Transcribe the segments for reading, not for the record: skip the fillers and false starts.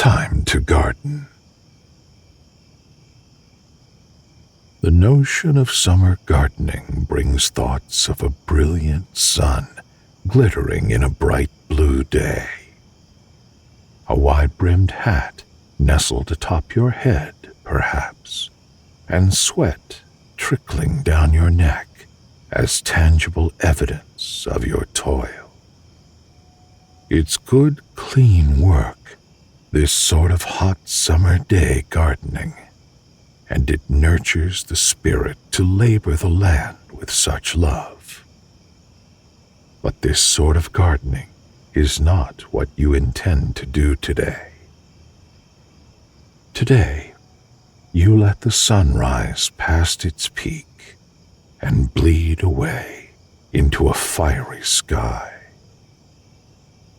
time to garden. The notion of summer gardening brings thoughts of a brilliant sun glittering in a bright blue day. A wide-brimmed hat nestled atop your head, perhaps, and sweat trickling down your neck as tangible evidence of your toil. It's good, clean work, this sort of hot summer day gardening, and it nurtures the spirit to labor the land with such love. But this sort of gardening is not what you intend to do today. Today, you let the sun rise past its peak and bleed away into a fiery sky.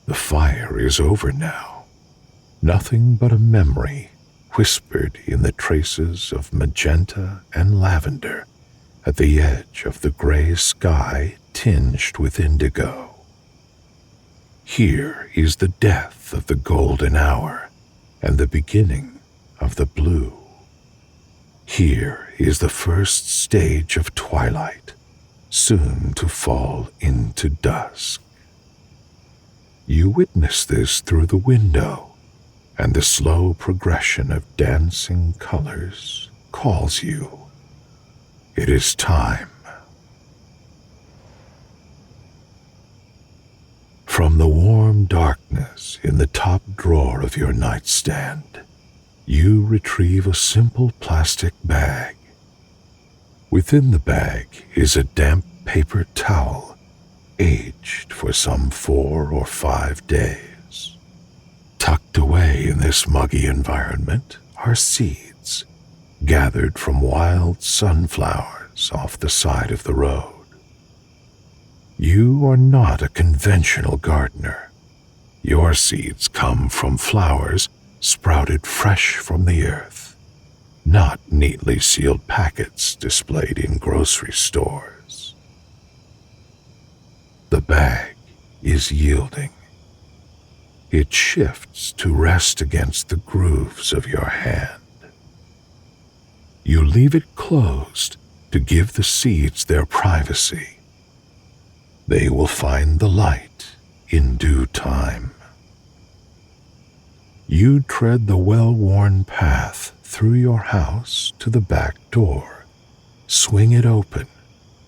The fire is over now, nothing but a memory whispered in the traces of magenta and lavender at the edge of the gray sky tinged with indigo. Here is the death of the golden hour and the beginning of the blue. Here is the first stage of twilight, soon to fall into dusk. You witness this through the window, and the slow progression of dancing colors calls you. It is time. From the warm darkness in the top drawer of your nightstand, you retrieve a simple plastic bag. Within the bag is a damp paper towel, aged for some 4 or 5 days. Tucked away in this muggy environment are seeds gathered from wild sunflowers off the side of the road. You are not a conventional gardener. Your seeds come from flowers sprouted fresh from the earth, not neatly sealed packets displayed in grocery stores. The bag is yielding. It shifts to rest against the grooves of your hand. You leave it closed to give the seeds their privacy. They will find the light in due time. You tread the well-worn path through your house to the back door, swing it open,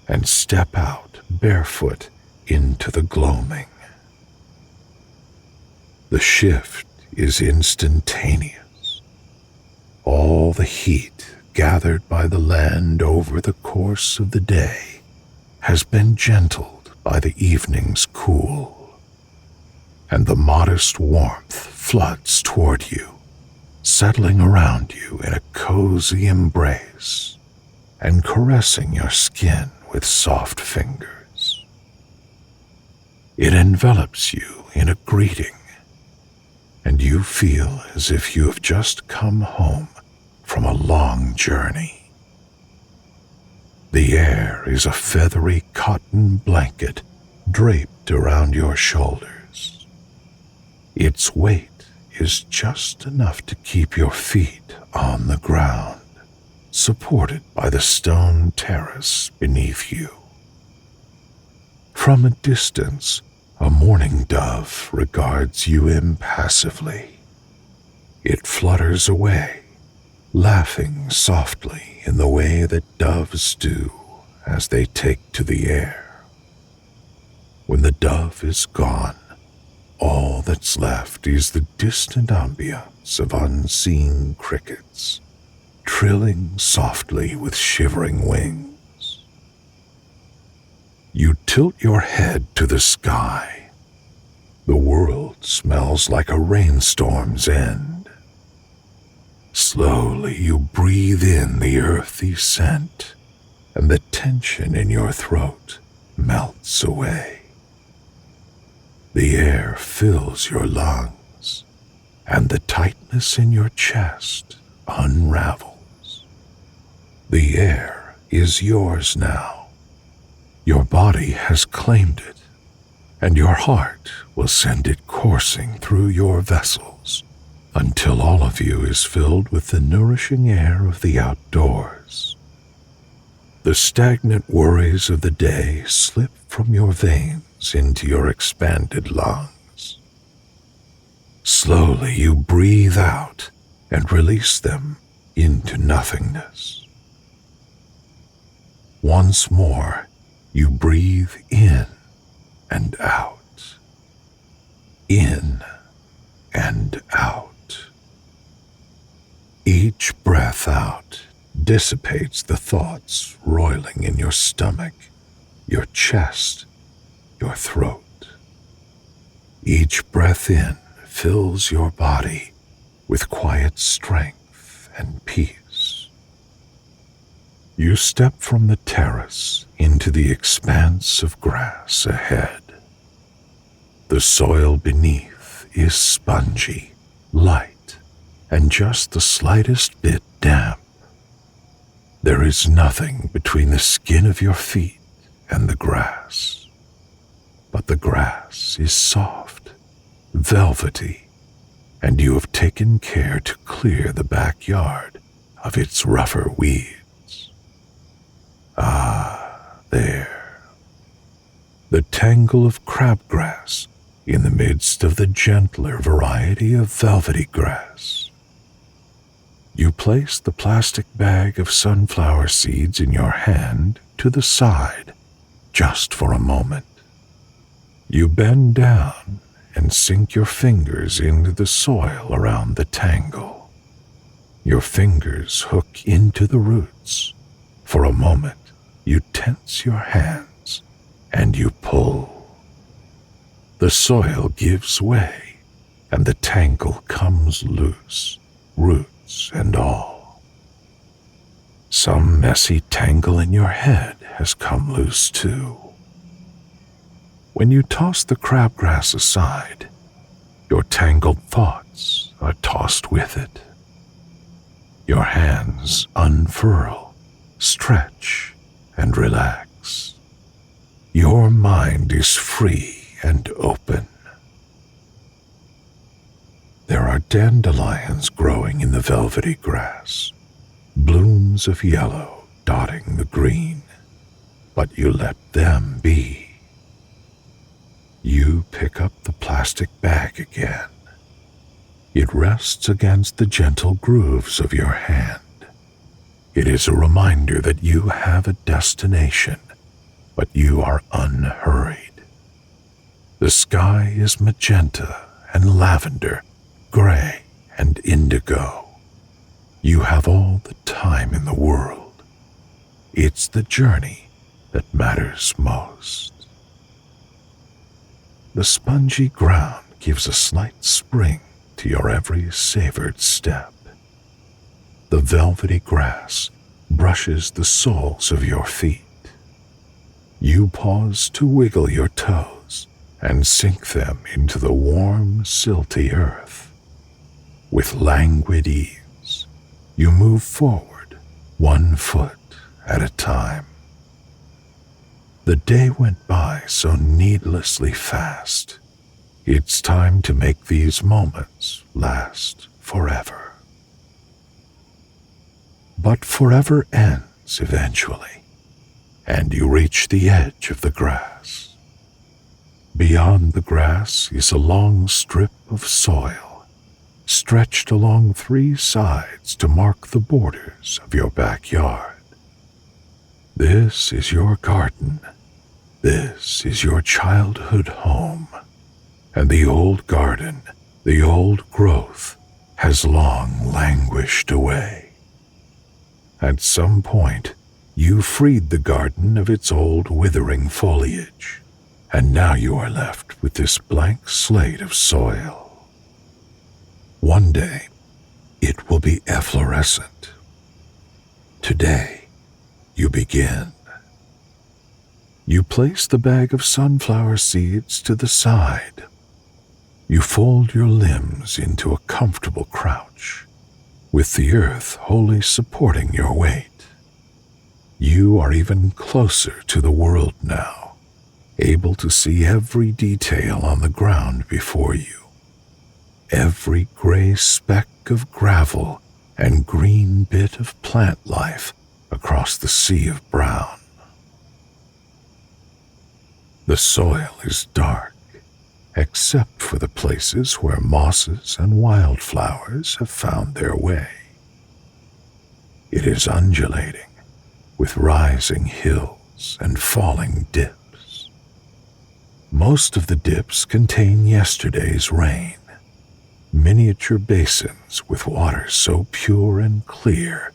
and step out barefoot into the gloaming. The shift is instantaneous. All the heat gathered by the land over the course of the day has been gentled by the evening's cool, and the modest warmth floods toward you, settling around you in a cozy embrace and caressing your skin with soft fingers. It envelops you in a greeting, and you feel as if you have just come home from a long journey. The air is a feathery cotton blanket draped around your shoulders. Its weight is just enough to keep your feet on the ground, supported by the stone terrace beneath you. From a distance, a mourning dove regards you impassively. It flutters away, laughing softly in the way that doves do as they take to the air. When the dove is gone, all that's left is the distant ambience of unseen crickets, trilling softly with shivering wings. You tilt your head to the sky. The world smells like a rainstorm's end. Slowly you breathe in the earthy scent, and the tension in your throat melts away. The air fills your lungs, and the tightness in your chest unravels. The air is yours now. Your body has claimed it, and your heart will send it coursing through your vessels until all of you is filled with the nourishing air of the outdoors. The stagnant worries of the day slip from your veins into your expanded lungs. Slowly you breathe out and release them into nothingness. Once more, you breathe in and out, in and out. Each breath out dissipates the thoughts roiling in your stomach, your chest, your throat. Each breath in fills your body with quiet strength and peace. You step from the terrace into the expanse of grass ahead. The soil beneath is spongy, light, and just the slightest bit damp. There is nothing between the skin of your feet and the grass, but the grass is soft, velvety, and you have taken care to clear the backyard of its rougher weeds. Ah, there. The tangle of crabgrass in the midst of the gentler variety of velvety grass. You place the plastic bag of sunflower seeds in your hand to the side, just for a moment. You bend down and sink your fingers into the soil around the tangle. Your fingers hook into the roots. For a moment, you tense your hands and you pull. The soil gives way and the tangle comes loose, roots and all. Some messy tangle in your head has come loose too. When you toss the crabgrass aside, your tangled thoughts are tossed with it. Your hands unfurl, stretch, and relax. Your mind is free and open. There are dandelions growing in the velvety grass, blooms of yellow dotting the green, but you let them be. You pick up the plastic bag again. It rests against the gentle grooves of your hand. It is a reminder that you have a destination, but you are unhurried. The sky is magenta and lavender, gray and indigo. You have all the time in the world. It's the journey that matters most. The spongy ground gives a slight spring to your every savored step. The velvety grass brushes the soles of your feet. You pause to wiggle your toes and sink them into the warm, silty earth. With languid ease, you move forward 1 foot at a time. The day went by so needlessly fast. It's time to make these moments last forever. But forever ends eventually, and you reach the edge of the grass. Beyond the grass is a long strip of soil, stretched along 3 sides to mark the borders of your backyard. This is your garden. This is your childhood home. And the old garden, the old growth, has long languished away. At some point, you freed the garden of its old withering foliage, and now you are left with this blank slate of soil. One day, it will be efflorescent. Today, you begin. You place the bag of sunflower seeds to the side. You fold your limbs into a comfortable crouch, with the earth wholly supporting your weight. You are even closer to the world now, able to see every detail on the ground before you. every gray speck of gravel and green bit of plant life across the sea of brown. The soil is dark, except for the places where mosses and wildflowers have found their way. It is undulating, with rising hills and falling dips. Most of the dips contain yesterday's rain, miniature basins with water so pure and clear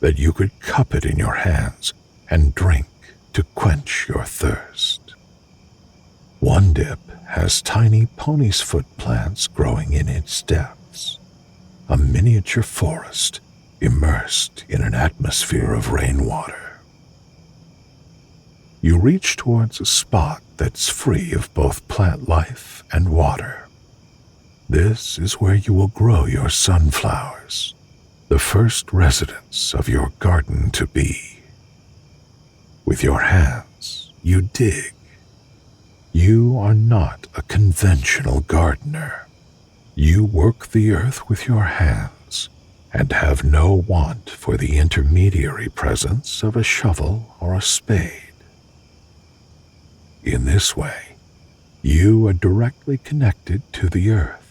that you could cup it in your hands and drink to quench your thirst. One dip has tiny pony's foot plants growing in its depths, a miniature forest immersed in an atmosphere of rainwater. You reach towards a spot that's free of both plant life and water. This is where you will grow your sunflowers, the first residence of your garden to be. With your hands, you dig. You are not a conventional gardener. You work the earth with your hands and have no want for the intermediary presence of a shovel or a spade. In this way, you are directly connected to the earth.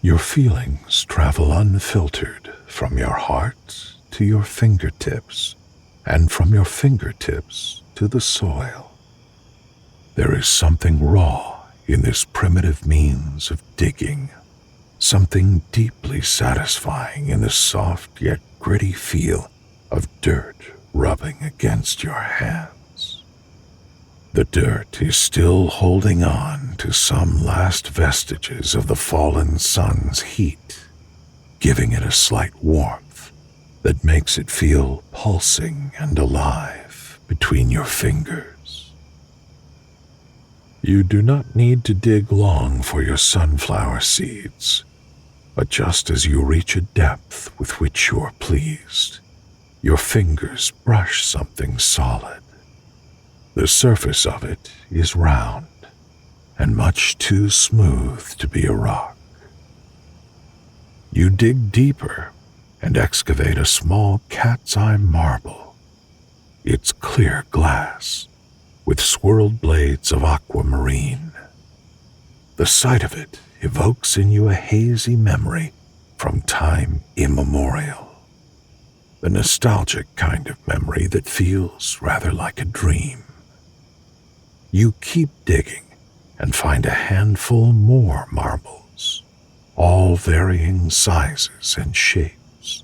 Your feelings travel unfiltered from your heart to your fingertips, and from your fingertips to the soil. There is something raw in this primitive means of digging, something deeply satisfying in the soft yet gritty feel of dirt rubbing against your hands. The dirt is still holding on to some last vestiges of the fallen sun's heat, giving it a slight warmth that makes it feel pulsing and alive between your fingers. You do not need to dig long for your sunflower seeds, but just as you reach a depth with which you are pleased, your fingers brush something solid. The surface of it is round and much too smooth to be a rock. You dig deeper and excavate a small cat's eye marble. It's clear glass with swirled blades of aquamarine. The sight of it evokes in you a hazy memory from time immemorial, the nostalgic kind of memory that feels rather like a dream. You keep digging and find a handful more marbles, all varying sizes and shapes,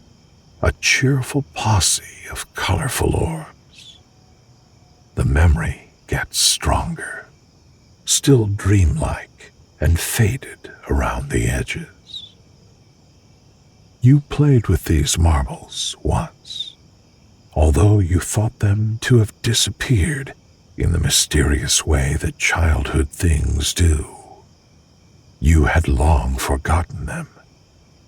a cheerful posse of colorful orbs. The memory gets stronger, still dreamlike and faded around the edges. You played with these marbles once, although you thought them to have disappeared in the mysterious way that childhood things do. You had long forgotten them,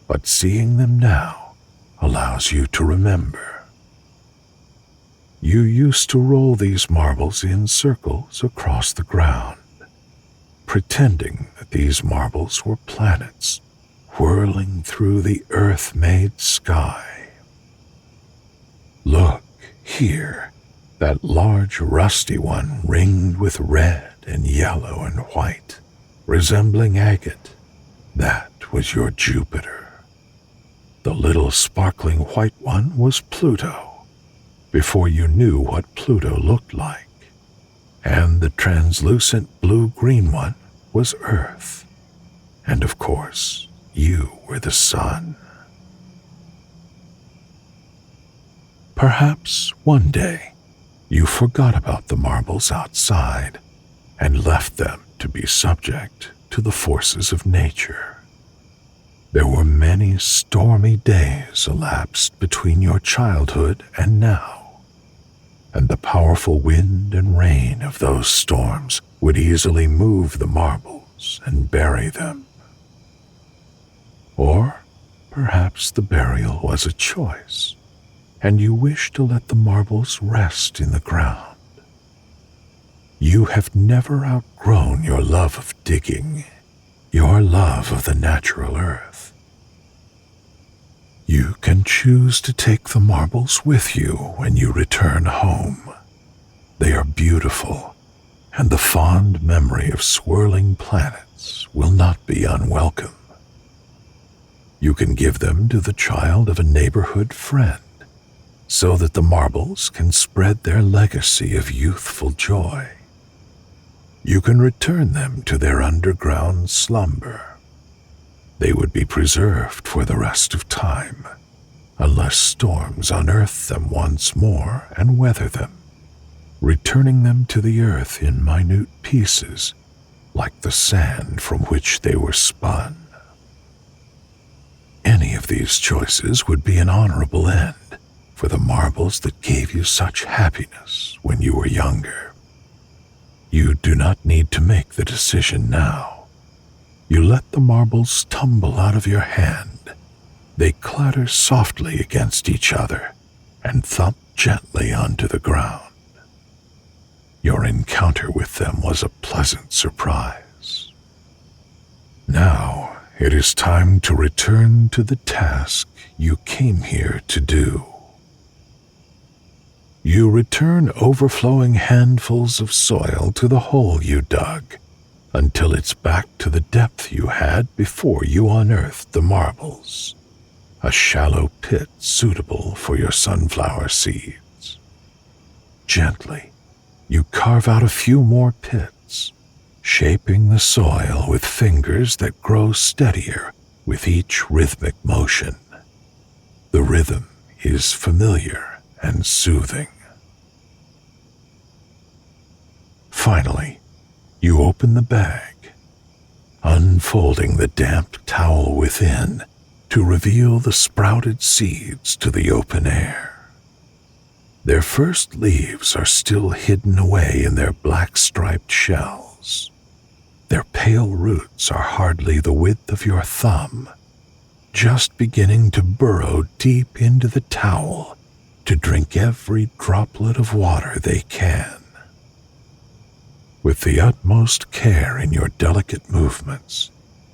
but seeing them now allows you to remember. You used to roll these marbles in circles across the ground, pretending that these marbles were planets whirling through the earth-made sky. Look here, that large rusty one ringed with red and yellow and white, resembling agate. That was your Jupiter. The little sparkling white one was Pluto, before you knew what Pluto looked like, and the translucent blue-green one was Earth, and of course, you were the sun. Perhaps one day you forgot about the marbles outside and left them to be subject to the forces of nature. There were many stormy days elapsed between your childhood and now, and the powerful wind and rain of those storms would easily move the marbles and bury them. Or perhaps the burial was a choice, and you wish to let the marbles rest in the ground. You have never outgrown your love of digging. your love of the natural earth. You can choose to take the marbles with you when you return home. They are beautiful, and the fond memory of swirling planets will not be unwelcome. You can give them to the child of a neighborhood friend, so that the marbles can spread their legacy of youthful joy. You can return them to their underground slumber. They would be preserved for the rest of time, unless storms unearth them once more and weather them, returning them to the earth in minute pieces, like the sand from which they were spun. Any of these choices would be an honorable end for the marbles that gave you such happiness when you were younger. You do not need to make the decision now. You let the marbles tumble out of your hand. They clatter softly against each other and thump gently onto the ground. Your encounter with them was a pleasant surprise. Now it is time to return to the task you came here to do. You return overflowing handfuls of soil to the hole you dug, until it's back to the depth you had before you unearthed the marbles, a shallow pit suitable for your sunflower seeds. Gently, you carve out a few more pits, shaping the soil with fingers that grow steadier with each rhythmic motion. The rhythm is familiar and soothing. Finally, you open the bag, unfolding the damp towel within to reveal the sprouted seeds to the open air. Their first leaves are still hidden away in their black-striped shells. Their pale roots are hardly the width of your thumb, just beginning to burrow deep into the towel to drink every droplet of water they can. With the utmost care in your delicate movements,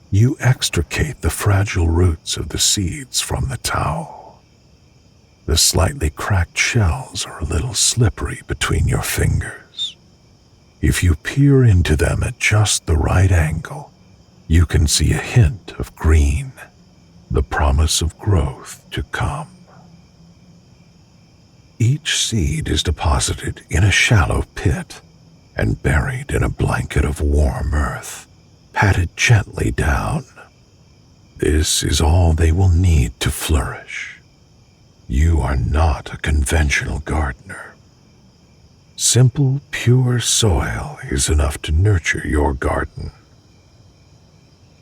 you extricate the fragile roots of the seeds from the towel. The slightly cracked shells are a little slippery between your fingers. If you peer into them at just the right angle, you can see a hint of green, the promise of growth to come. Each seed is deposited in a shallow pit and buried in a blanket of warm earth, patted gently down. This is all they will need to flourish. You are not a conventional gardener. Simple, pure soil is enough to nurture your garden.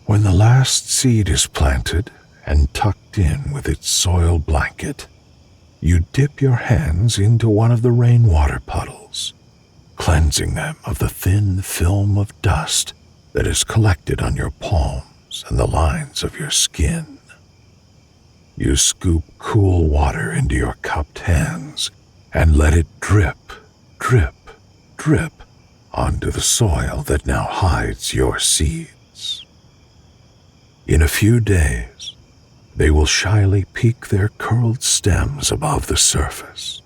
When the last seed is planted and tucked in with its soil blanket, you dip your hands into one of the rainwater puddles, cleansing them of the thin film of dust that is collected on your palms and the lines of your skin. You scoop cool water into your cupped hands and let it drip, drip, drip onto the soil that now hides your seeds. In a few days, they will shyly peek their curled stems above the surface,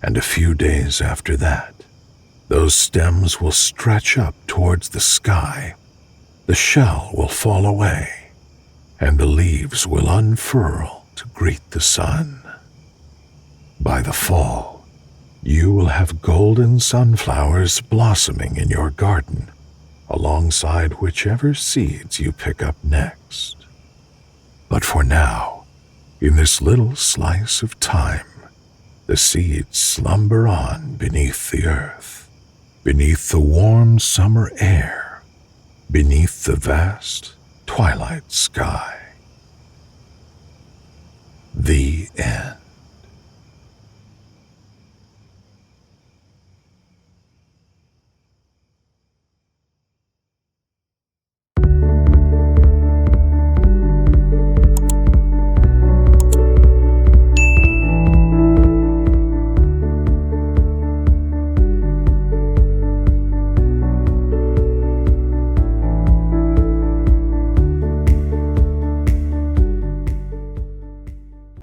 and a few days after that, those stems will stretch up towards the sky, the shell will fall away, and the leaves will unfurl to greet the sun. By the fall, you will have golden sunflowers blossoming in your garden, alongside whichever seeds you pick up next. But for now, in this little slice of time, the seeds slumber on beneath the earth, beneath the warm summer air, beneath the vast twilight sky. The end.